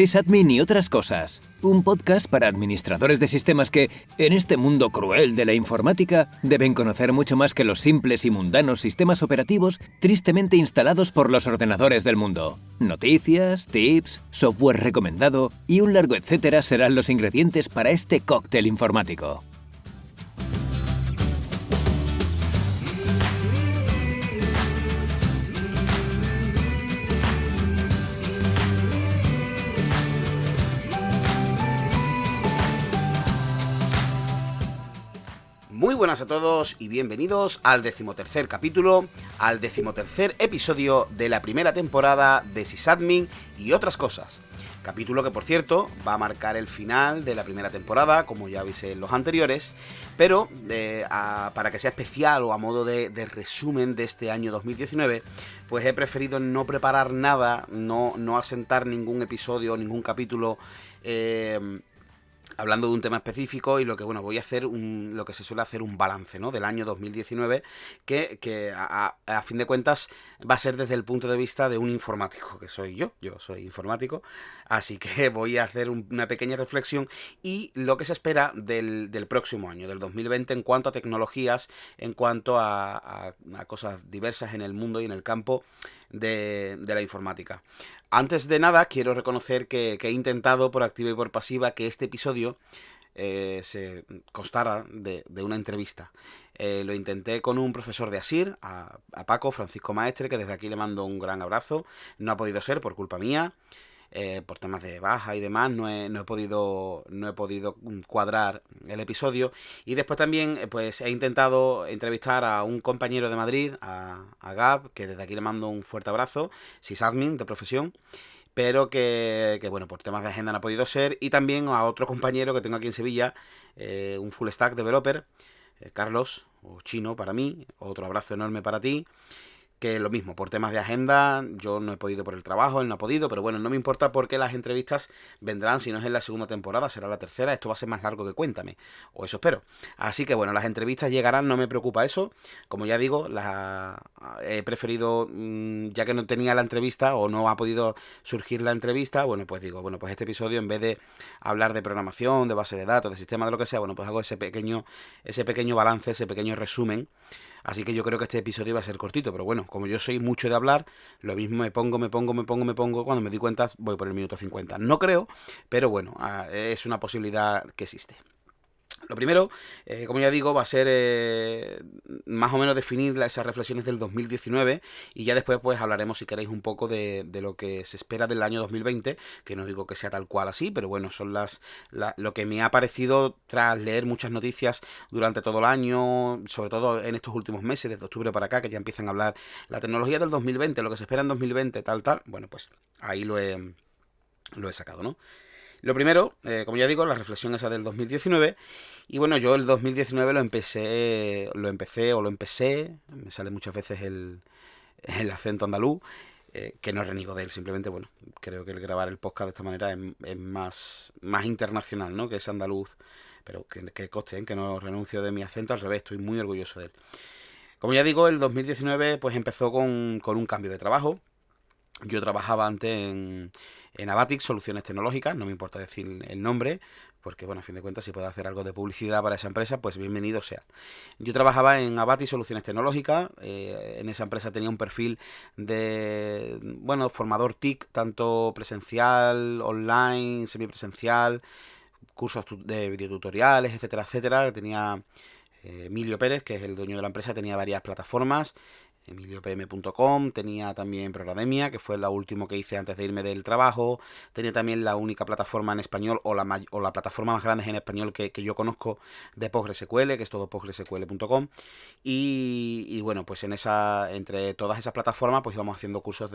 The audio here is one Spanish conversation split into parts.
Sysadmin y otras cosas. Un podcast para administradores de sistemas que, en este mundo cruel de la informática, deben conocer mucho más que los simples y mundanos sistemas operativos tristemente instalados por los ordenadores del mundo. Noticias, tips, software recomendado y un largo etcétera serán los ingredientes para este cóctel informático. Muy buenas a todos y bienvenidos al 13º capítulo, al 13º episodio de la primera temporada de Sysadmin y otras cosas. Capítulo que, por cierto, va a marcar el final de la primera temporada, como ya avisé en los anteriores, pero para que sea especial o a modo de resumen de este año 2019, pues he preferido no preparar nada, no asentar ningún episodio, ningún capítulo hablando de un tema específico, y lo que voy a hacer lo que se suele hacer un balance, ¿no?, del año 2019 que a fin de cuentas va a ser desde el punto de vista de un informático, que soy yo soy informático, así que voy a hacer una pequeña reflexión y lo que se espera del próximo año, del 2020, en cuanto a tecnologías, en cuanto a cosas diversas en el mundo y en el campo de la informática. Antes de nada, quiero reconocer que he intentado por activa y por pasiva que este episodio se constara de una entrevista. Lo intenté con un profesor de ASIR, a Paco, Francisco Maestre, que desde aquí le mando un gran abrazo. No ha podido ser por culpa mía. Por temas de baja y demás, no he podido cuadrar el episodio. Y después también pues he intentado entrevistar a un compañero de Madrid, a Gab, que desde aquí le mando un fuerte abrazo, sysadmin de profesión, pero que por temas de agenda no ha podido ser. Y también a otro compañero que tengo aquí en Sevilla, un full stack developer, Carlos, o Chino para mí. Otro abrazo enorme para ti. Que lo mismo, por temas de agenda, yo no he podido por el trabajo, él no ha podido, pero bueno, no me importa porque las entrevistas vendrán, si no es en la segunda temporada, será la tercera, esto va a ser más largo que Cuéntame, o eso espero. Así que bueno, las entrevistas llegarán, no me preocupa eso, como ya digo, he preferido, ya que no tenía la entrevista, o no ha podido surgir la entrevista, pues este episodio, en vez de hablar de programación, de base de datos, de sistema, de lo que sea, pues hago ese pequeño balance, ese pequeño resumen. Así que yo creo que este episodio va a ser cortito, pero bueno, como yo soy mucho de hablar, lo mismo me pongo, cuando me doy cuenta voy por el minuto 50. No creo, pero bueno, es una posibilidad que existe. Lo primero, como ya digo, va a ser más o menos definir esas reflexiones del 2019, y ya después pues hablaremos, si queréis, un poco de lo que se espera del año 2020, que no digo que sea tal cual así, pero bueno, son lo que me ha parecido tras leer muchas noticias durante todo el año, sobre todo en estos últimos meses, desde octubre para acá, que ya empiezan a hablar la tecnología del 2020, lo que se espera en 2020, tal, bueno, pues ahí lo he sacado, ¿no? Lo primero, como ya digo, la reflexión esa del 2019. Y bueno, yo el 2019 lo empecé, me sale muchas veces el acento andaluz, que no reniego de él, simplemente, bueno, creo que el grabar el podcast de esta manera es más internacional, ¿no?, que es andaluz, pero que conste, que no renuncio de mi acento, al revés, estoy muy orgulloso de él. Como ya digo, el 2019 pues empezó con un cambio de trabajo. Yo trabajaba antes en Avatix, Soluciones Tecnológicas, no me importa decir el nombre, porque bueno, a fin de cuentas, si puedo hacer algo de publicidad para esa empresa, pues bienvenido sea. Yo trabajaba en Avatix Soluciones Tecnológicas, en esa empresa tenía un perfil de, formador TIC, tanto presencial, online, semipresencial, cursos de videotutoriales, etcétera, etcétera. Tenía Emilio Pérez, que es el dueño de la empresa, tenía varias plataformas, emiliopm.com, tenía también Programemia, que fue la última que hice antes de irme del trabajo, tenía también la única plataforma en español, o la plataforma más grande en español que yo conozco, de PostgreSQL, que es todo postgresql.com, y bueno, pues entre todas esas plataformas pues íbamos haciendo cursos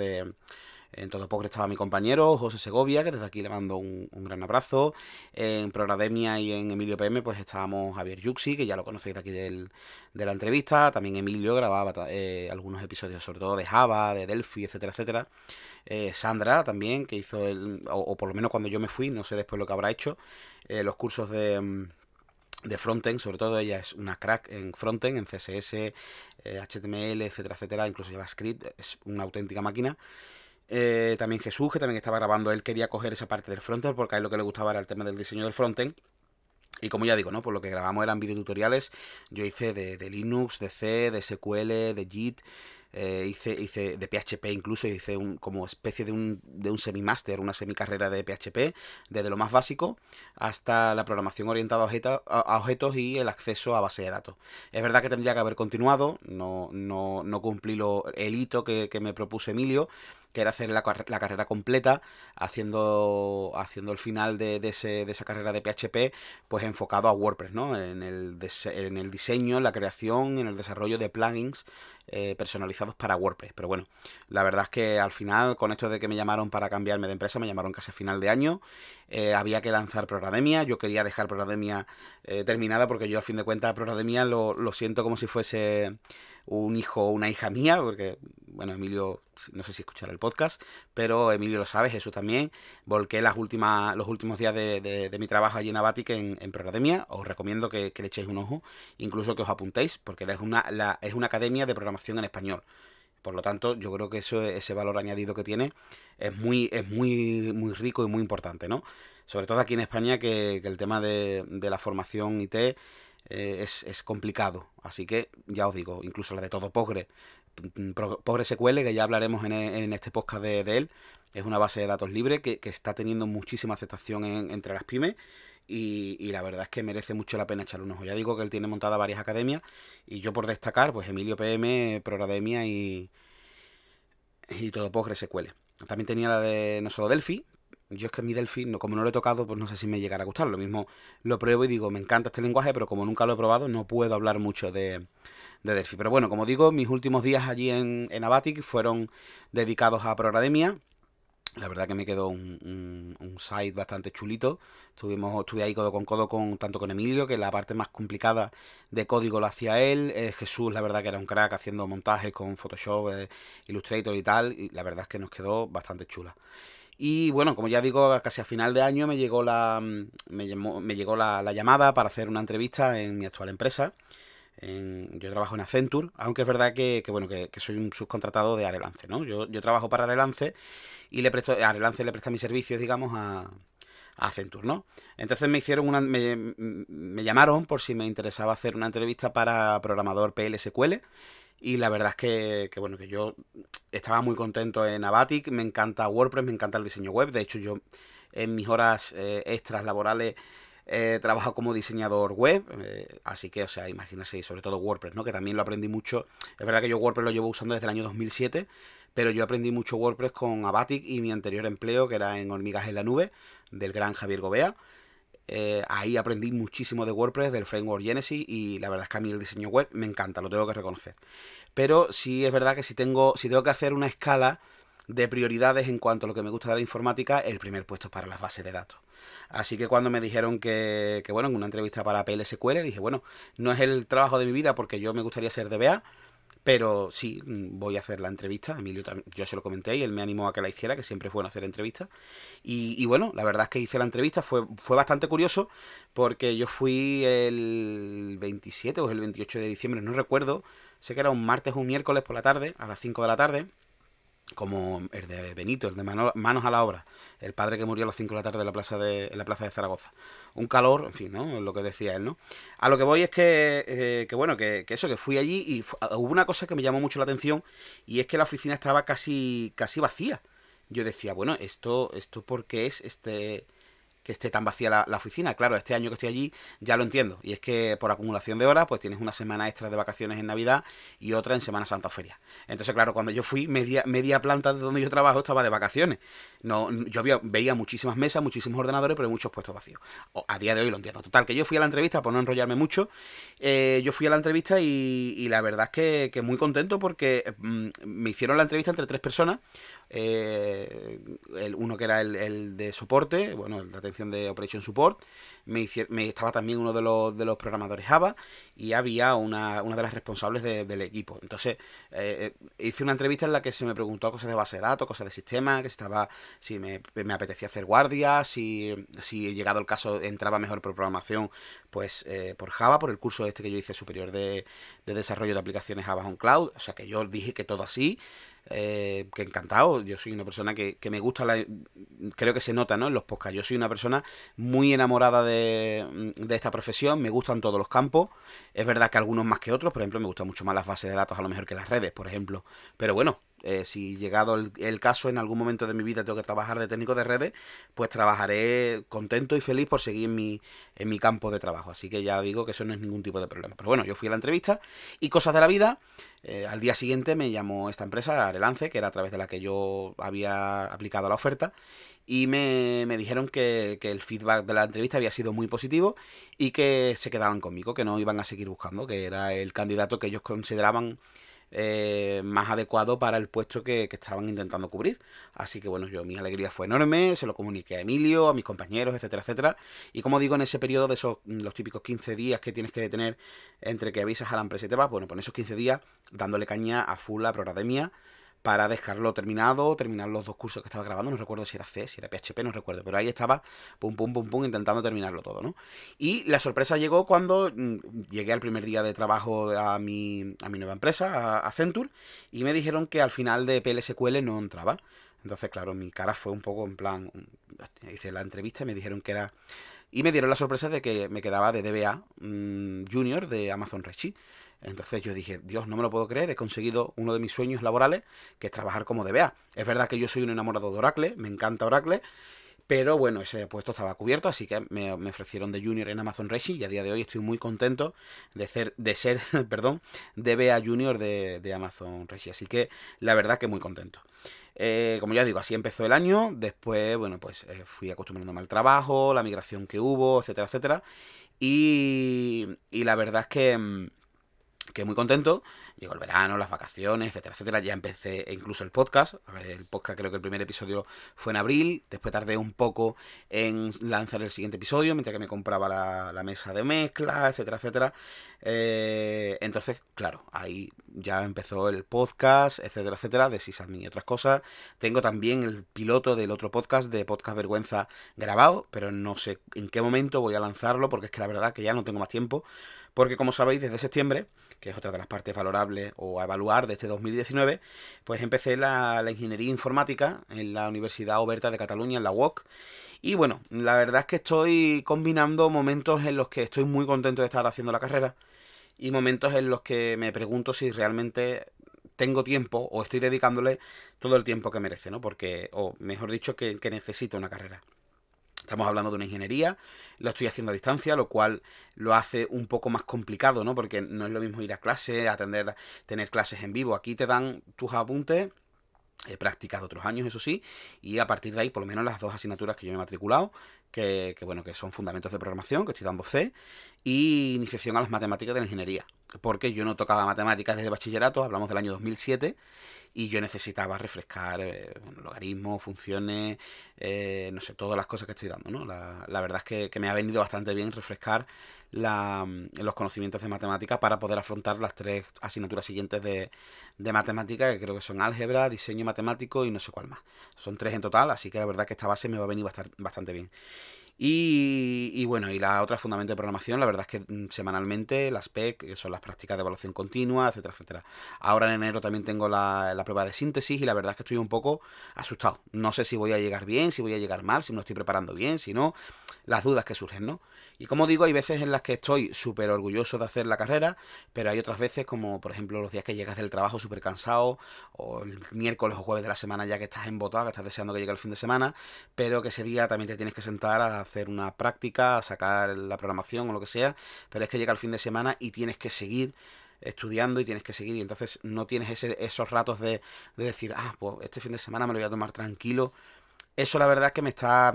en todo Postgres estaba mi compañero José Segovia, que desde aquí le mando un gran abrazo. En Programemia y en Emilio PM pues estábamos Javier Yuxi, que ya lo conocéis de aquí de la entrevista. También Emilio grababa algunos episodios, sobre todo de Java, de Delphi, etcétera, etcétera. Sandra también, que hizo o por lo menos cuando yo me fui, no sé después lo que habrá hecho, los cursos de frontend. Sobre todo ella es una crack en frontend, en CSS, HTML, etcétera, etcétera, incluso JavaScript, es una auténtica máquina. También Jesús, que también estaba grabando, él quería coger esa parte del frontend porque a él lo que le gustaba era el tema del diseño del frontend. Y como ya digo, ¿no? Por lo que grabamos eran videotutoriales. Yo hice de Linux, de C, de SQL, de JIT. Hice de PHP incluso, hice como especie de un semi-máster, una semi-carrera de PHP, desde lo más básico hasta la programación orientada a objetos y el acceso a base de datos. Es verdad que tendría que haber continuado, no cumplí el hito que me propuso Emilio, que era hacer la carrera completa, haciendo el final de esa carrera de PHP, pues enfocado a WordPress, ¿no? En el diseño, en la creación, en el desarrollo de plugins personalizados para WordPress. Pero bueno, la verdad es que al final, con esto de que me llamaron para cambiarme de empresa, me llamaron casi a final de año, había que lanzar Programemia. Yo quería dejar Programemia terminada porque yo, a fin de cuentas, Programemia lo siento como si fuese un hijo o una hija mía, porque, bueno, Emilio, no sé si escuchará el podcast, pero Emilio lo sabe, Jesús también. Volqué los últimos días de mi trabajo allí en Avatic en Programemia. Os recomiendo que le echéis un ojo, incluso que os apuntéis, porque es una academia de programación en español. Por lo tanto, yo creo que ese valor añadido que tiene es muy rico y muy importante, ¿no? Sobre todo aquí en España, que el tema de la formación IT es complicado. Así que, ya os digo, incluso la de todo PostgreSQL, que ya hablaremos en este podcast de él, es una base de datos libre que está teniendo muchísima aceptación entre las pymes. Y la verdad es que merece mucho la pena echarle un ojo. Ya digo que él tiene montada varias academias, y yo, por destacar, pues Emilio PM, Programemia y todo PostgreSQL. También tenía la de no solo Delphi. Yo es que mi Delphi, como no lo he tocado, pues no sé si me llegará a gustar. Lo mismo lo pruebo y digo, me encanta este lenguaje, pero como nunca lo he probado, no puedo hablar mucho de Delphi. Pero bueno, como digo, mis últimos días allí en Avatic fueron dedicados a Programemia. La verdad que me quedó un site bastante chulito. Estuve ahí codo con codo tanto con Emilio, que la parte más complicada de código lo hacía él. Jesús, la verdad que era un crack haciendo montajes con Photoshop, Illustrator y tal. Y la verdad es que nos quedó bastante chula. Y bueno, como ya digo, casi a final de año me llegó la llamada para hacer una entrevista en mi actual empresa. Yo trabajo en Accenture, aunque es verdad bueno, que soy un subcontratado de Arelance, ¿no? Yo trabajo para Arelance y Arelance le presta mis servicios, digamos, a Accenture, ¿no? Entonces me llamaron por si me interesaba hacer una entrevista para programador PL/SQL. Y la verdad es bueno, que yo estaba muy contento en Avatic. Me encanta WordPress, me encanta el diseño web. De hecho, yo en mis horas extras laborales trabajo como diseñador web, así que, o sea, imagínense, sobre todo WordPress, ¿no? Que también lo aprendí mucho. Es verdad que yo WordPress lo llevo usando desde el año 2007, pero yo aprendí mucho WordPress con Avatic y mi anterior empleo, que era en Hormigas en la Nube, del gran Javier Gobea. Ahí aprendí muchísimo de WordPress, del framework Genesis, y la verdad es que a mí el diseño web me encanta, lo tengo que reconocer. Pero sí es verdad que si tengo que hacer una escala de prioridades en cuanto a lo que me gusta de la informática, el primer puesto es para las bases de datos. Así que cuando me dijeron que bueno, en una entrevista para PLSQL, dije, bueno, no es el trabajo de mi vida porque yo me gustaría ser DBA, pero sí, voy a hacer la entrevista. Emilio, yo se lo comenté y él me animó a que la hiciera, que siempre es bueno hacer entrevistas. Y bueno, la verdad es que hice la entrevista, fue bastante curioso, porque yo fui el 27 o el 28 de diciembre, no recuerdo, sé que era un martes o un miércoles por la tarde, a las 5 de la tarde, como el de Benito, el de Manos a la Obra, el padre que murió a las 5 de la tarde en la plaza de Zaragoza. Un calor, en fin, ¿no? Lo que decía él, ¿no? A lo que voy es bueno, que eso, que fui allí y hubo una cosa que me llamó mucho la atención, y es que la oficina estaba casi vacía. Yo decía, bueno, esto ¿por qué es que esté tan vacía la oficina? Claro, este año que estoy allí ya lo entiendo, y es que por acumulación de horas pues tienes una semana extra de vacaciones en Navidad y otra en Semana Santa o feria. Entonces, claro, cuando yo fui, media planta de donde yo trabajo estaba de vacaciones. No, yo veía muchísimas mesas, muchísimos ordenadores, pero muchos puestos vacíos. A día de hoy lo entiendo. Total, que yo fui a la entrevista, por no enrollarme mucho, yo fui a la entrevista y la verdad es que muy contento, porque me hicieron la entrevista entre tres personas. Uno que era el de soporte, bueno, el de atención de Operation Support. Estaba también uno de los programadores Java, y había una de las responsables del equipo. Entonces hice una entrevista en la que se me preguntó cosas de base de datos, cosas de sistema, si me apetecía hacer guardia, si llegado el caso entraba mejor por programación, pues por Java, por el curso este que yo hice superior de desarrollo de aplicaciones Java on Cloud. O sea que yo dije que todo así. que encantado. Yo soy una persona que me gusta, creo que se nota, ¿no?, en los podcasts. Yo soy una persona muy enamorada de esta profesión, me gustan todos los campos. Es verdad que algunos más que otros, por ejemplo, me gustan mucho más las bases de datos a lo mejor que las redes, por ejemplo. Pero bueno, si llegado el caso, en algún momento de mi vida tengo que trabajar de técnico de redes, pues trabajaré contento y feliz por seguir en mi campo de trabajo. Así que ya digo que eso no es ningún tipo de problema. Pero bueno, yo fui a la entrevista y cosas de la vida. Al día siguiente me llamó esta empresa, Arelance, que era a través de la que yo había aplicado la oferta, y me dijeron que el feedback de la entrevista había sido muy positivo y que se quedaban conmigo, que no iban a seguir buscando, que era el candidato que ellos consideraban más adecuado para el puesto que estaban intentando cubrir. Así que bueno, mi alegría fue enorme, se lo comuniqué a Emilio, a mis compañeros, etcétera, etcétera. Y como digo, en ese periodo de esos, los típicos 15 días que tienes que tener entre que avisas a la empresa y te vas, bueno, pues en esos 15 días dándole caña a full a Prorademia para dejarlo terminado, terminar los 2 cursos que estaba grabando, no recuerdo si era C, si era PHP, no recuerdo, pero ahí estaba, pum, pum, pum, pum, intentando terminarlo todo, ¿no? Y la sorpresa llegó cuando llegué al primer día de trabajo a mi nueva empresa, a Accenture, y me dijeron que al final de PLSQL no entraba. Entonces, claro, mi cara fue un poco en plan, hice la entrevista y me dijeron que era... Y me dieron la sorpresa de que me quedaba de DBA Junior de Amazon Redshift. Entonces yo dije, Dios, no me lo puedo creer, he conseguido uno de mis sueños laborales, que es trabajar como DBA. Es verdad que yo soy un enamorado de Oracle, me encanta Oracle, pero bueno, ese puesto estaba cubierto, así que me ofrecieron de Junior en Amazon Redshift y a día de hoy estoy muy contento de ser perdón, DBA Junior de Amazon Redshift. Así que la verdad que muy contento. Como ya digo, así empezó el año. Después, bueno, pues fui acostumbrándome al trabajo, la migración que hubo, etcétera, etcétera. Y la verdad es que muy contento. Llegó el verano, las vacaciones, etcétera, etcétera. Ya empecé incluso el podcast. A ver, el podcast creo que el primer episodio fue en abril. Después tardé un poco en lanzar el siguiente episodio, mientras que me compraba la mesa de mezcla, etcétera, etcétera. Entonces, claro, ahí ya empezó el podcast, etcétera, etcétera, de Sysadmin y otras cosas. Tengo también el piloto del otro podcast, de Podcast Vergüenza, grabado, pero no sé en qué momento voy a lanzarlo, porque es que la verdad que ya no tengo más tiempo. Porque como sabéis, desde septiembre, que es otra de las partes valorables o a evaluar de este 2019, pues empecé la ingeniería informática en la Universidad Oberta de Cataluña, en la UOC. Y bueno, la verdad es que estoy combinando momentos en los que estoy muy contento de estar haciendo la carrera y momentos en los que me pregunto si realmente tengo tiempo o estoy dedicándole todo el tiempo que merece, ¿no? Porque, o mejor dicho, que necesito una carrera. Estamos hablando de una ingeniería, lo estoy haciendo a distancia, lo cual lo hace un poco más complicado, ¿no? Porque no es lo mismo ir a clase, tener clases en vivo. Aquí te dan tus apuntes, he practicado otros años, eso sí, y a partir de ahí, por lo menos las 2 asignaturas que yo me he matriculado, bueno, que son fundamentos de programación, que estoy dando C, y iniciación a las matemáticas de la ingeniería. Porque yo no tocaba matemáticas desde bachillerato, hablamos del año 2007, y yo necesitaba refrescar bueno, logaritmos, funciones, no sé, todas las cosas que estoy dando, ¿no? La verdad es que me ha venido bastante bien refrescar los conocimientos de matemática para poder afrontar las 3 asignaturas siguientes de matemática, que creo que son álgebra, diseño matemático y no sé cuál más. Son 3 en total, así que la verdad que esta base me va a venir bastante bien. Y bueno, y la otra fundamento de programación, la verdad es que semanalmente las PEC, que son las prácticas de evaluación continua, etcétera, etcétera. Ahora en enero también tengo la prueba de síntesis y la verdad es que estoy un poco asustado. No sé si voy a llegar bien, si voy a llegar mal, si me lo estoy preparando bien, si no, las dudas que surgen, ¿no? Y como digo, hay veces en las que estoy súper orgulloso de hacer la carrera, pero hay otras veces, como por ejemplo los días que llegas del trabajo súper cansado, o el miércoles o jueves de la semana ya que estás embotado, que estás deseando que llegue el fin de semana, pero que ese día también te tienes que sentar a hacer una práctica, a sacar la programación o lo que sea, pero es que llega el fin de semana y tienes que seguir estudiando y tienes que seguir, y entonces no tienes esos ratos de decir, pues este fin de semana me lo voy a tomar tranquilo. Eso la verdad es que me está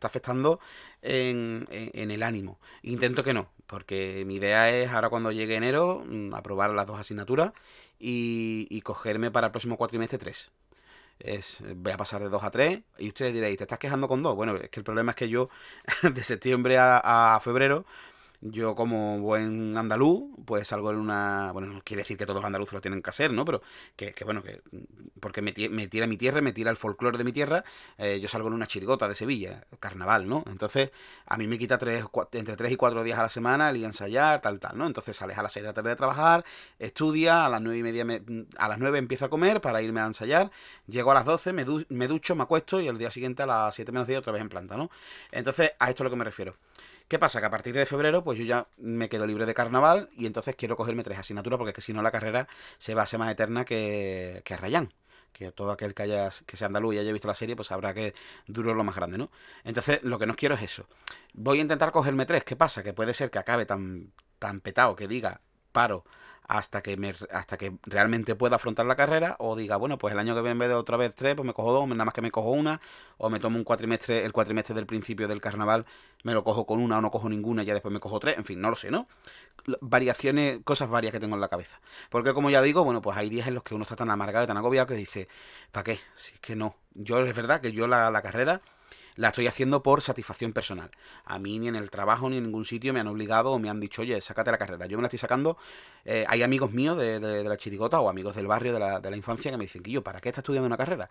afectando en el ánimo. Intento que no, porque mi idea es ahora cuando llegue enero aprobar las 2 asignaturas y cogerme para el próximo cuatrimestre 3. Voy a pasar de 2 a 3 y ustedes diréis, ¿te estás quejando con 2? Bueno, es que el problema es que yo de septiembre a febrero Yo como buen andaluz, pues salgo en una... Bueno, no quiere decir que todos los andaluces lo tienen que hacer, ¿no? Pero bueno, que porque me tira mi tierra, me tira el folclore de mi tierra, yo salgo en una chirigota de Sevilla, carnaval, ¿no? Entonces, a mí me quita entre 3 y 4 días a la semana el ir a ensayar, tal, ¿no? Entonces sales a las 6 de la tarde de trabajar, estudia, a las 9:30, a las 9 empiezo a comer para irme a ensayar, llego a las 12, me ducho, me acuesto y el día siguiente a las 7 menos 10 otra vez en planta, ¿no? Entonces, a esto es a lo que me refiero. ¿Qué pasa? Que a partir de febrero, pues yo ya me quedo libre de carnaval y entonces quiero cogerme 3 asignaturas porque es que si no la carrera se va a ser más eterna que Rayán. Que todo aquel que sea andaluz y haya visto la serie, pues sabrá que duro es lo más grande, ¿no? Entonces, lo que no quiero es eso. Voy a intentar cogerme 3. ¿Qué pasa? Que puede ser que acabe tan petado que diga paro hasta que realmente pueda afrontar la carrera, o diga, bueno, pues el año que viene en vez de otra vez 3, pues me cojo 2, nada más que me cojo una, o me tomo el cuatrimestre del principio del carnaval, me lo cojo con una o no cojo ninguna y ya después me cojo 3, en fin, no lo sé, ¿no? Variaciones, cosas varias que tengo en la cabeza. Porque como ya digo, bueno, pues hay días en los que uno está tan amargado y tan agobiado que dice, ¿para qué? Si es que no. Yo es verdad que yo la carrera la estoy haciendo por satisfacción personal. A mí ni en el trabajo ni en ningún sitio me han obligado o me han dicho, oye, sácate la carrera. Yo me la estoy sacando. Hay amigos míos de la chirigota o amigos del barrio de la infancia que me dicen que yo, ¿para qué estás estudiando una carrera?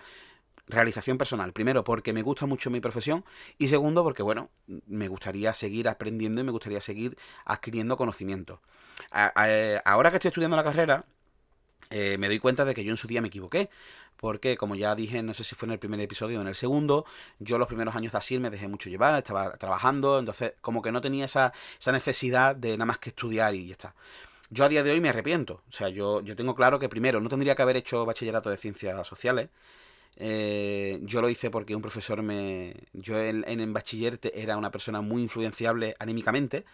Realización personal. Primero, porque me gusta mucho mi profesión. Y segundo, porque, bueno, me gustaría seguir aprendiendo y me gustaría seguir adquiriendo conocimientos. Ahora que estoy estudiando la carrera, me doy cuenta de que yo en su día me equivoqué. Porque, como ya dije, no sé si fue en el primer episodio o en el segundo, yo los primeros años de ASIR me dejé mucho llevar, estaba trabajando, entonces como que no tenía esa necesidad de nada más que estudiar y ya está. Yo a día de hoy me arrepiento. O sea, yo tengo claro que primero no tendría que haber hecho bachillerato de ciencias sociales. Yo lo hice porque un profesor me... Yo en bachiller era una persona muy influenciable anímicamente.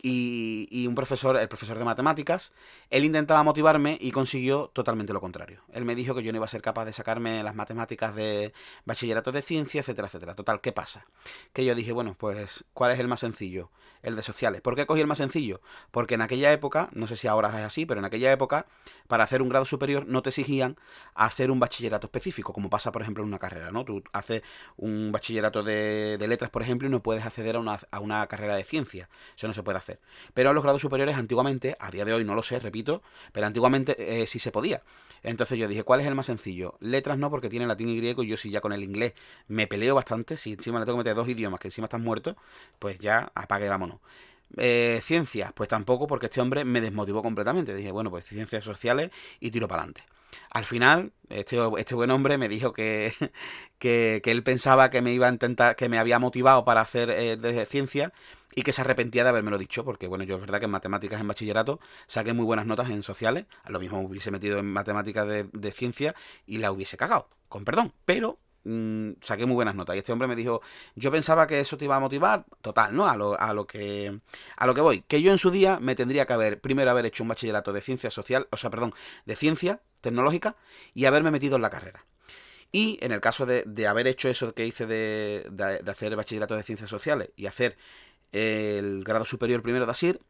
Y un profesor, el profesor de matemáticas, él intentaba motivarme y consiguió totalmente lo contrario. Él me dijo que yo no iba a ser capaz de sacarme las matemáticas de bachillerato de ciencia, etcétera, etcétera. Total, ¿qué pasa? Que yo dije, bueno, pues, ¿cuál es el más sencillo? El de sociales. ¿Por qué cogí el más sencillo? Porque en aquella época, no sé si ahora es así, pero en aquella época, para hacer un grado superior no te exigían hacer un bachillerato específico, como pasa, por ejemplo, en una carrera, ¿no? Tú haces un bachillerato de letras, por ejemplo, y no puedes acceder a una carrera de ciencia. Eso no se puede hacer. Pero a los grados superiores antiguamente, a día de hoy no lo sé, repito, pero antiguamente sí se podía. Entonces yo dije, ¿cuál es el más sencillo? Letras no, porque tiene latín y griego, y yo sí ya con el inglés me peleo bastante, si encima le tengo que meter 2 idiomas, que encima están muertos, pues ya apague, vámonos. Ciencias, pues tampoco, porque este hombre me desmotivó completamente. Dije, bueno, pues ciencias sociales y tiro para adelante. Al final, este buen hombre me dijo que él pensaba que me iba a intentar, que me había motivado para hacer de ciencia y que se arrepentía de habérmelo dicho, porque bueno, yo es verdad que en matemáticas en bachillerato saqué muy buenas notas en sociales, a lo mismo me hubiese metido en matemáticas de ciencia y la hubiese cagado, con perdón, pero saqué muy buenas notas. Y este hombre me dijo, yo pensaba que eso te iba a motivar, total, ¿no? A lo que voy, que yo en su día me tendría que primero haber hecho un bachillerato de ciencia social, o sea, perdón, de ciencia tecnológica y haberme metido en la carrera. Y en el caso de haber hecho eso que hice de hacer el bachillerato de ciencias sociales y hacer el grado superior primero de ASIR,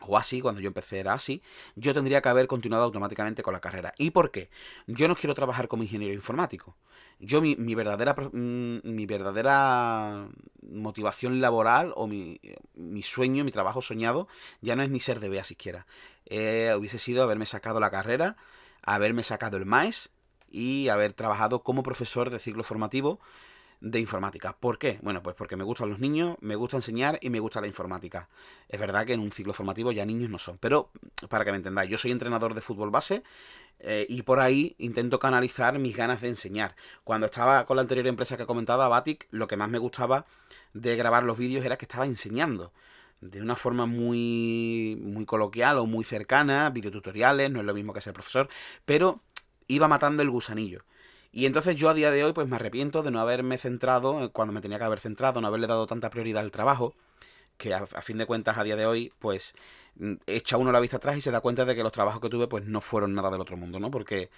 o así, cuando yo empecé era así, yo tendría que haber continuado automáticamente con la carrera. ¿Y por qué? Yo no quiero trabajar como ingeniero informático. Yo mi verdadera motivación laboral o mi sueño, mi trabajo soñado, ya no es ni ser DBA siquiera. Hubiese sido haberme sacado la carrera, haberme sacado el MAES y haber trabajado como profesor de ciclo formativo de informática. ¿Por qué? Bueno, pues porque me gustan los niños, me gusta enseñar y me gusta la informática. Es verdad que en un ciclo formativo ya niños no son, pero para que me entendáis, yo soy entrenador de fútbol base y por ahí intento canalizar mis ganas de enseñar. Cuando estaba con la anterior empresa que comentaba, Batic, lo que más me gustaba de grabar los vídeos era que estaba enseñando de una forma muy, muy coloquial o muy cercana, videotutoriales, no es lo mismo que ser profesor, pero iba matando el gusanillo. Y entonces yo a día de hoy pues me arrepiento de no haberme centrado, cuando me tenía que haber centrado, no haberle dado tanta prioridad al trabajo, que a fin de cuentas a día de hoy pues echa uno la vista atrás y se da cuenta de que los trabajos que tuve pues no fueron nada del otro mundo, ¿no? Porque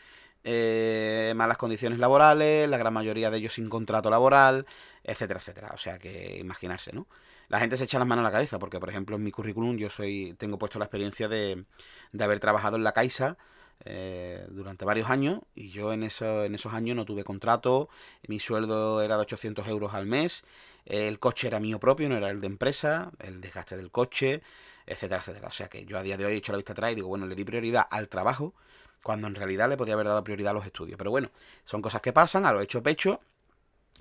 malas condiciones laborales, la gran mayoría de ellos sin contrato laboral, etcétera, etcétera. O sea que imaginarse, ¿no? La gente se echa las manos a la cabeza porque, por ejemplo, en mi currículum tengo puesto la experiencia de haber trabajado en la Caixa durante varios años y yo en esos años no tuve contrato, mi sueldo era de 800 euros al mes, el coche era mío propio, no era el de empresa, el desgaste del coche, etcétera, etcétera. O sea que yo a día de hoy he hecho la vista atrás y digo, bueno, le di prioridad al trabajo cuando en realidad le podía haber dado prioridad a los estudios. Pero bueno, son cosas que pasan, a lo hecho pecho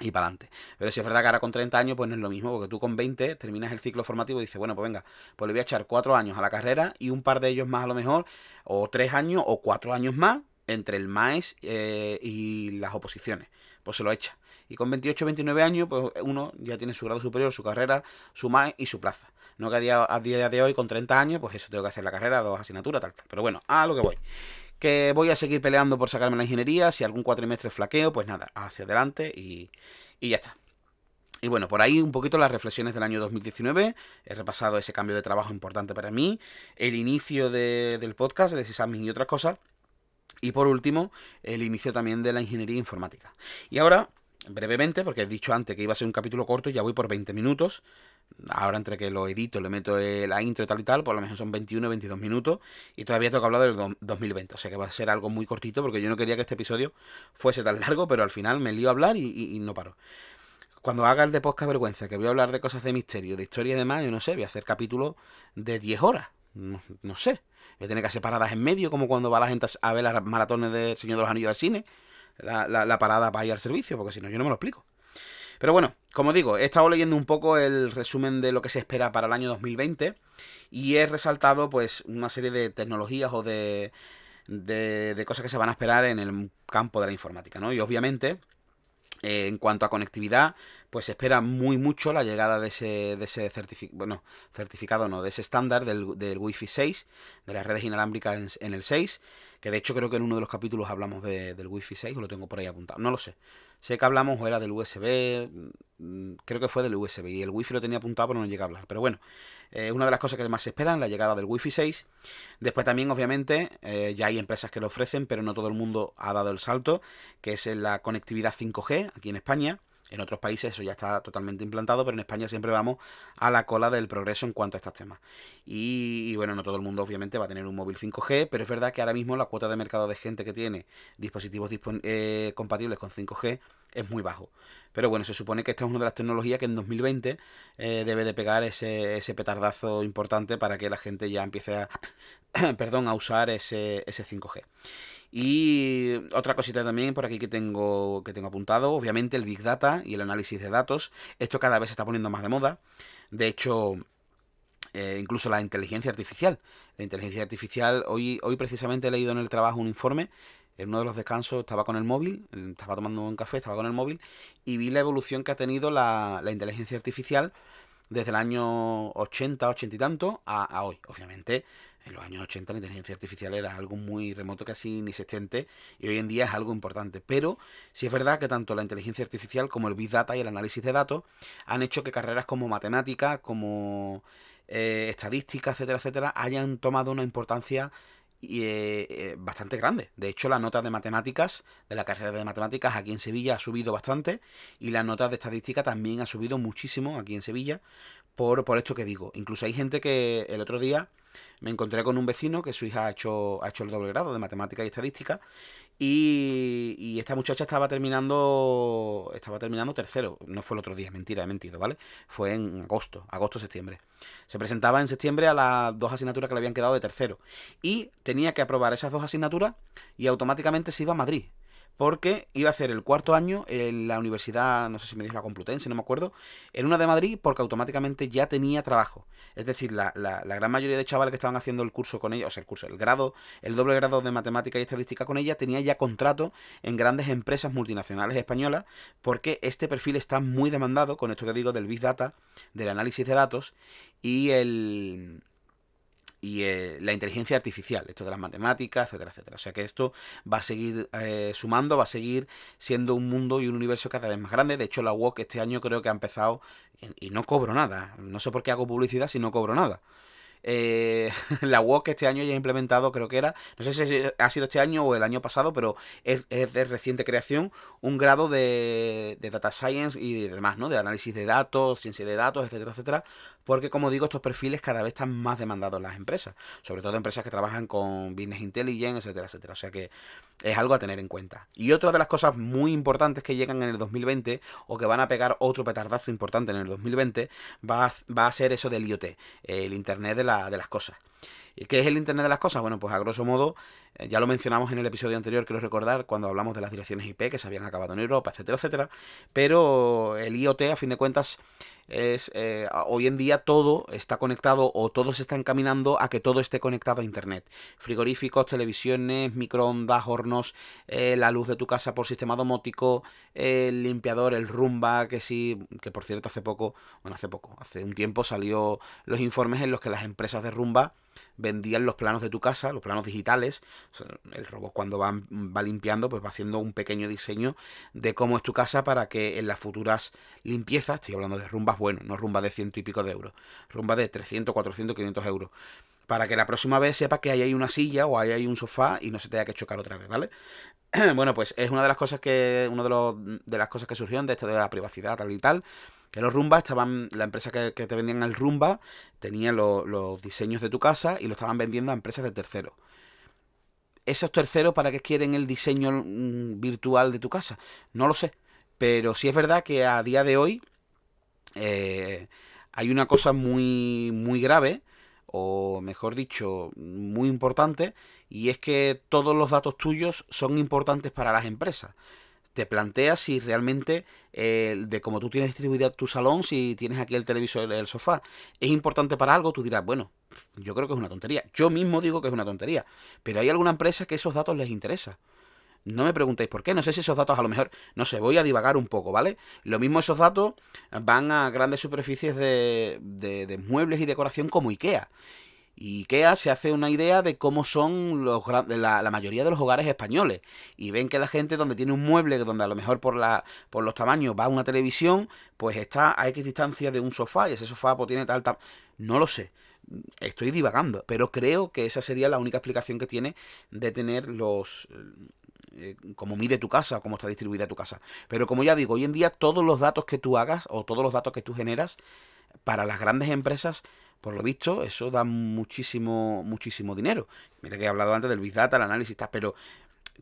y para adelante. Pero si es verdad que ahora con 30 años pues no es lo mismo, porque tú con 20 terminas el ciclo formativo y dices, bueno, pues venga, pues le voy a echar 4 años a la carrera y un par de ellos más a lo mejor, o 3 años o 4 años más entre el MAES y las oposiciones. Pues se lo echa. Y con 28 29 años, pues uno ya tiene su grado superior, su carrera, su MAES y su plaza. No que a día de hoy, con 30 años, pues eso tengo que hacer la carrera, 2 asignaturas, tal, tal. Pero bueno, a lo que voy. Que voy a seguir peleando por sacarme la ingeniería. Si algún cuatrimestre flaqueo, pues nada, hacia adelante y ya está. Y bueno, por ahí un poquito las reflexiones del año 2019. He repasado ese cambio de trabajo importante para mí, el inicio del podcast, de Sysadmin y otras cosas. Y por último, el inicio también de la ingeniería informática. Y ahora, brevemente, porque he dicho antes que iba a ser un capítulo corto, ya voy por 20 minutos. Ahora entre que lo edito, le meto la intro y tal, por lo menos son 21 o 22 minutos. Y todavía tengo que hablar del 2020. O sea que va a ser algo muy cortito porque yo no quería que este episodio fuese tan largo, pero al final me lío a hablar y no paro. Cuando haga el de podcast vergüenza, que voy a hablar de cosas de misterio, de historia y demás, yo no sé, voy a hacer capítulos de 10 horas. No sé. Voy a tener que hacer paradas en medio, como cuando va la gente a ver las maratones del Señor de los Anillos al cine. La parada para ir al servicio, porque si no, yo no me lo explico. Pero bueno, como digo, he estado leyendo un poco el resumen de lo que se espera para el año 2020 y he resaltado pues una serie de tecnologías o de cosas que se van a esperar en el campo de la informática, ¿no? Y obviamente, en cuanto a conectividad, pues se espera muy mucho la llegada de ese certificado, no, de ese estándar del Wi-Fi 6, de las redes inalámbricas en el 6, que de hecho creo que en uno de los capítulos hablamos del Wi-Fi 6, o lo tengo por ahí apuntado, no lo sé. Sé que hablamos o era del USB, creo que fue del USB, y el Wi-Fi lo tenía apuntado pero no llegué a hablar. Pero bueno, una de las cosas que más se esperan, la llegada del Wi-Fi 6. Después también, obviamente, ya hay empresas que lo ofrecen, pero no todo el mundo ha dado el salto, que es la conectividad 5G aquí en España. En otros países eso ya está totalmente implantado, pero en España siempre vamos a la cola del progreso en cuanto a estos temas. Y bueno, no todo el mundo obviamente va a tener un móvil 5G, pero es verdad que ahora mismo la cuota de mercado de gente que tiene dispositivos compatibles con 5G es muy bajo. Pero bueno, se supone que esta es una de las tecnologías que en 2020 debe de pegar ese petardazo importante para que la gente ya empiece a, perdón, a usar ese 5G. Y otra cosita también por aquí que tengo apuntado, obviamente el Big Data y el análisis de datos. Esto cada vez se está poniendo más de moda. De hecho, incluso la inteligencia artificial. La inteligencia artificial, hoy precisamente he leído en el trabajo un informe. En uno de los descansos estaba con el móvil, estaba tomando un café, estaba con el móvil y vi la evolución que ha tenido la inteligencia artificial desde el año 80, 80 y tanto a hoy. Obviamente, en los años 80 la inteligencia artificial era algo muy remoto, casi inexistente, y hoy en día es algo importante. Pero sí es verdad que tanto la inteligencia artificial como el Big Data y el análisis de datos han hecho que carreras como matemática, como estadística, etcétera, etcétera, hayan tomado una importancia bastante grande. De hecho, la nota de matemáticas, de la carrera de matemáticas aquí en Sevilla ha subido bastante y la nota de estadística también ha subido muchísimo aquí en Sevilla por esto que digo. Incluso hay gente que el otro día me encontré con un vecino que su hija ha hecho el doble grado de matemáticas y estadística y esta muchacha estaba terminando tercero. No fue el otro día, mentira, he mentido, ¿vale? Fue en agosto-septiembre. Se presentaba en septiembre a las 2 asignaturas que le habían quedado de tercero y tenía que aprobar esas 2 asignaturas y automáticamente se iba a Madrid. Porque iba a hacer el cuarto año en la universidad, no sé si me dijo la Complutense, no me acuerdo, en una de Madrid, porque automáticamente ya tenía trabajo. Es decir, la gran mayoría de chavales que estaban haciendo el curso con ella, o sea, el doble grado de matemática y estadística con ella, tenía ya contrato en grandes empresas multinacionales españolas, porque este perfil está muy demandado, con esto que digo del Big Data, del análisis de datos y la inteligencia artificial, esto de las matemáticas, etcétera, etcétera. O sea que esto va a seguir sumando, va a seguir siendo un mundo y un universo cada vez más grande. De hecho, la UOC este año creo que ha empezado y no cobro nada. No sé por qué hago publicidad si no cobro nada. La UOC este año ya ha implementado, creo que era, no sé si ha sido este año o el año pasado, pero es de reciente creación, un grado de Data Science y demás, ¿no? De análisis de datos, ciencia de datos, etcétera, etcétera, porque como digo, estos perfiles cada vez están más demandados en las empresas, sobre todo empresas que trabajan con Business Intelligence, etcétera, etcétera. O sea que es algo a tener en cuenta. Y otra de las cosas muy importantes que llegan en el 2020, o que van a pegar otro petardazo importante en el 2020, va a ser eso del IoT, el Internet de las cosas. ¿Y qué es el Internet de las cosas? Bueno, pues a grosso modo, ya lo mencionamos en el episodio anterior, quiero recordar, cuando hablamos de las direcciones IP que se habían acabado en Europa, etcétera, etcétera. Pero el IoT, a fin de cuentas, es hoy en día todo está conectado, o todo se está encaminando a que todo esté conectado a Internet. Frigoríficos, televisiones, microondas, hornos, la luz de tu casa por sistema domótico, el limpiador, el Roomba, que sí, que por cierto hace un tiempo salió los informes en los que las empresas de Roomba vendían los planos de tu casa, los planos digitales. O sea, el robot cuando va limpiando, pues va haciendo un pequeño diseño de cómo es tu casa para que en las futuras limpiezas, estoy hablando de rumbas, bueno, no rumbas de 100 y pico de euros, rumbas de 300, 400, 500 euros, para que la próxima vez sepa que ahí hay una silla o ahí hay un sofá y no se tenga que chocar otra vez, ¿vale? Bueno, pues es una de las cosas que, de las cosas que surgieron de esto de la privacidad tal y tal, que los Roomba estaban, la empresa que te vendían el Roomba tenía los diseños de tu casa y lo estaban vendiendo a empresas de terceros. ¿Esos terceros para qué quieren el diseño virtual de tu casa? No lo sé, pero sí es verdad que a día de hoy hay una cosa muy, muy grave, o mejor dicho, muy importante, y es que todos los datos tuyos son importantes para las empresas. Te planteas si realmente, de cómo tú tienes distribuido tu salón, si tienes aquí el televisor, el sofá, es importante para algo, tú dirás, bueno, yo creo que es una tontería. Yo mismo digo que es una tontería, pero hay alguna empresa que esos datos les interesa. No me preguntéis por qué, no sé si esos datos a lo mejor, no sé, voy a divagar un poco, ¿vale? Lo mismo esos datos van a grandes superficies de muebles y decoración como IKEA. Y IKEA se hace una idea de cómo son la mayoría de los hogares españoles. Y ven que la gente donde tiene un mueble, donde a lo mejor por los tamaños va una televisión, pues está a X distancia de un sofá y ese sofá pues tiene tal. No lo sé. Estoy divagando, pero creo que esa sería la única explicación que tiene de tener cómo mide tu casa, cómo está distribuida tu casa. Pero como ya digo, hoy en día todos los datos que tú hagas o todos los datos que tú generas para las grandes empresas, por lo visto, eso da muchísimo, muchísimo dinero. Mira que he hablado antes del Big Data, el análisis, tal, pero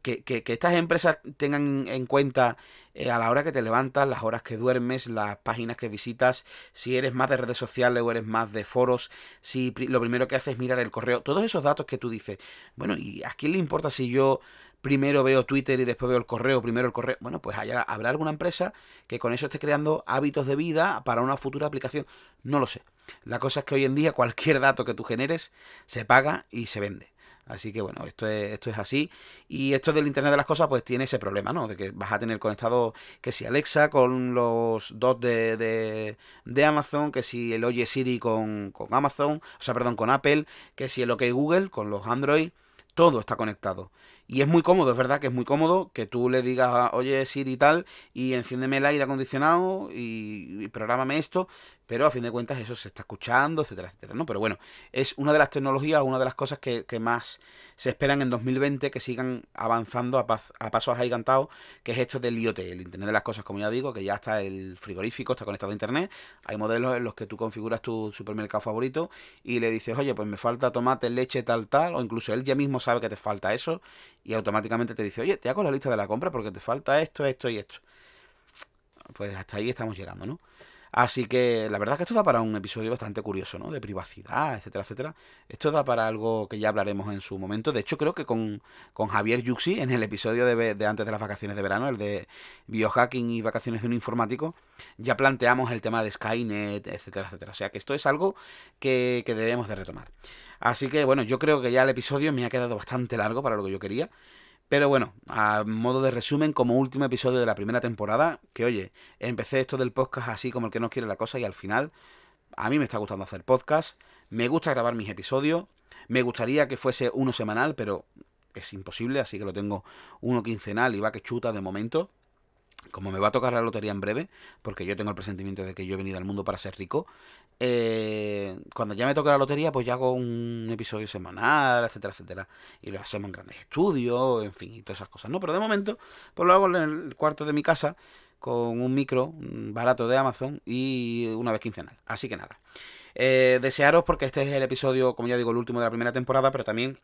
que estas empresas tengan en cuenta a la hora que te levantas, las horas que duermes, las páginas que visitas, si eres más de redes sociales o eres más de foros, si lo primero que haces es mirar el correo, todos esos datos que tú dices, bueno, ¿y a quién le importa si yo primero veo Twitter y después veo el correo, primero el correo? Bueno, pues habrá alguna empresa que con eso esté creando hábitos de vida para una futura aplicación. No lo sé. La cosa es que hoy en día cualquier dato que tú generes se paga y se vende. Así que bueno, esto es así. Y esto del Internet de las cosas pues tiene ese problema, ¿no? De que vas a tener conectado que si Alexa con los dos de Amazon, que si el Oye Siri con Amazon, o sea, perdón, con Apple, que si el OK Google con los Android. Todo está conectado. Y es muy cómodo, es verdad que es muy cómodo que tú le digas, oye Siri y tal, y enciéndeme el aire acondicionado y prográmame esto, pero a fin de cuentas eso se está escuchando, etcétera, etcétera, ¿no? Pero bueno, es una de las tecnologías, una de las cosas que más se esperan en 2020 que sigan avanzando a pasos agigantados, que es esto del IoT, el Internet de las cosas, como ya digo, que ya está el frigorífico, está conectado a Internet, hay modelos en los que tú configuras tu supermercado favorito y le dices, oye, pues me falta tomate, leche, tal, tal, o incluso él ya mismo sabe que te falta eso y automáticamente te dice, oye, te hago la lista de la compra porque te falta esto, esto y esto. Pues hasta ahí estamos llegando, ¿no? Así que la verdad es que esto da para un episodio bastante curioso, ¿no? De privacidad, etcétera, etcétera. Esto da para algo que ya hablaremos en su momento. De hecho, creo que con Javier Yuxi, en el episodio de antes de las vacaciones de verano, el de biohacking y vacaciones de un informático, ya planteamos el tema de Skynet, etcétera, etcétera. O sea que esto es algo que debemos de retomar. Así que bueno, yo creo que ya el episodio me ha quedado bastante largo para lo que yo quería. Pero bueno, a modo de resumen, como último episodio de la primera temporada, que oye, empecé esto del podcast así como el que no quiere la cosa y al final a mí me está gustando hacer podcast, me gusta grabar mis episodios, me gustaría que fuese uno semanal, pero es imposible, así que lo tengo uno quincenal y va que chuta de momento. Como me va a tocar la lotería en breve, porque yo tengo el presentimiento de que yo he venido al mundo para ser rico, cuando ya me toque la lotería, pues ya hago un episodio semanal, etcétera, etcétera. Y lo hacemos en grandes estudios, en fin, y todas esas cosas, ¿no? Pero de momento, pues lo hago en el cuarto de mi casa, con un micro barato de Amazon y una vez quincenal. Así que nada. Desearos, porque este es el episodio, como ya digo, el último de la primera temporada, pero también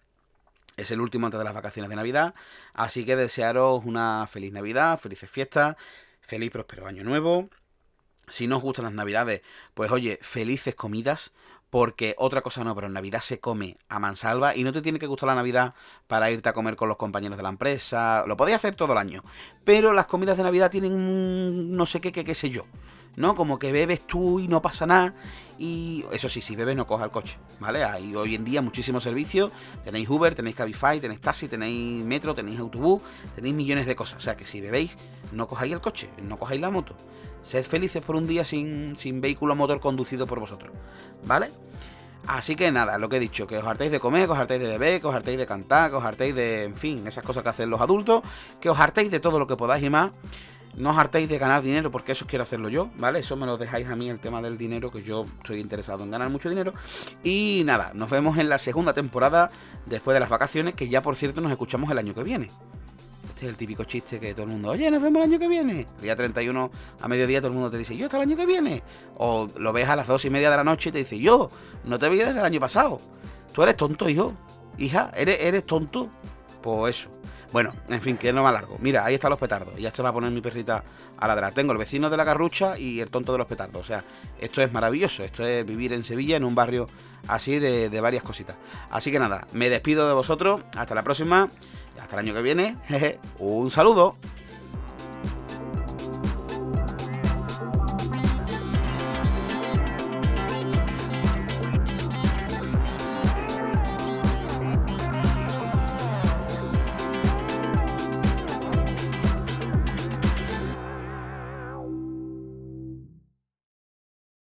es el último antes de las vacaciones de Navidad. Así que desearos una feliz Navidad, felices fiestas, feliz próspero año nuevo. Si no os gustan las Navidades, pues oye, felices comidas. Porque otra cosa no, pero en Navidad se come a mansalva y no te tiene que gustar la Navidad para irte a comer con los compañeros de la empresa. Lo podéis hacer todo el año. Pero las comidas de Navidad tienen no sé qué sé yo, ¿no? Como que bebes tú y no pasa nada. Y eso sí, si bebes no cojas el coche, ¿vale? Hay hoy en día muchísimos servicios. Tenéis Uber, tenéis Cabify, tenéis taxi, tenéis metro, tenéis autobús, tenéis millones de cosas. O sea que si bebéis, no cojáis el coche, no cojáis la moto. Sed felices por un día sin vehículo motor conducido por vosotros, ¿vale? Así que nada, lo que he dicho, que os hartéis de comer, que os hartéis de beber, que os hartéis de cantar, que os hartéis de, en fin, esas cosas que hacen los adultos, que os hartéis de todo lo que podáis y más. No os hartéis de ganar dinero, porque eso quiero hacerlo yo, ¿vale? Eso me lo dejáis a mí, el tema del dinero, que yo estoy interesado en ganar mucho dinero. Y nada, nos vemos en la segunda temporada, después de las vacaciones, que ya por cierto nos escuchamos el año que viene. Este es el típico chiste que todo el mundo, oye, nos vemos el año que viene. El día 31 a mediodía todo el mundo te dice, yo, hasta el año que viene. O lo ves a las 2:30 de la noche y te dice, yo, no te veía desde el año pasado. Tú eres tonto, hijo. Hija, ¿eres tonto? Pues eso. Bueno, en fin, que no me alargo. Mira, ahí están los petardos. Ya se va a poner mi perrita a ladrar. Tengo el vecino de la Garrucha y el tonto de los petardos. O sea, esto es maravilloso. Esto es vivir en Sevilla, en un barrio así de varias cositas. Así que nada, me despido de vosotros. Hasta la próxima. Hasta el año que viene. Un saludo.